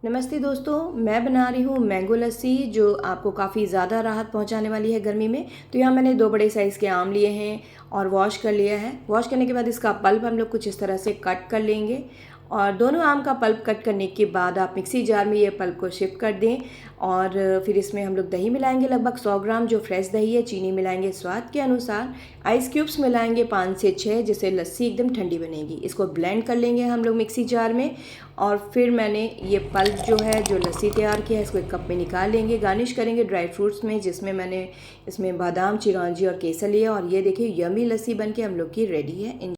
नमस्ते दोस्तों, मैं बना रही हूँ मैंगो लस्सी जो आपको काफ़ी ज़्यादा राहत पहुँचाने वाली है गर्मी में। तो यहाँ मैंने 2 बड़े साइज़ के आम लिए हैं और वॉश कर लिया है। वॉश करने के बाद इसका पल्प हम लोग कुछ इस तरह से कट कर लेंगे और दोनों आम का पल्प कट करने के बाद आप मिक्सी जार में ये पल्प को शिफ्ट कर दें और फिर इसमें हम लोग दही मिलाएंगे लगभग 100 ग्राम जो फ्रेश दही है। चीनी मिलाएंगे स्वाद के अनुसार। आइस क्यूब्स मिलाएंगे 5 से 6 जिससे लस्सी एकदम ठंडी बनेगी। इसको ब्लेंड कर लेंगे हम लोग मिक्सी जार में और फिर मैंने ये पल्प जो है जो लस्सी तैयार किया है इसको एक कप में निकाल लेंगे। गार्निश करेंगे ड्राई फ्रूट्स में जिसमें मैंने इसमें बादाम, चिरौंजी और केसर लिया और ये देखिए यमी लस्सी बन के हम लोग की रेडी है।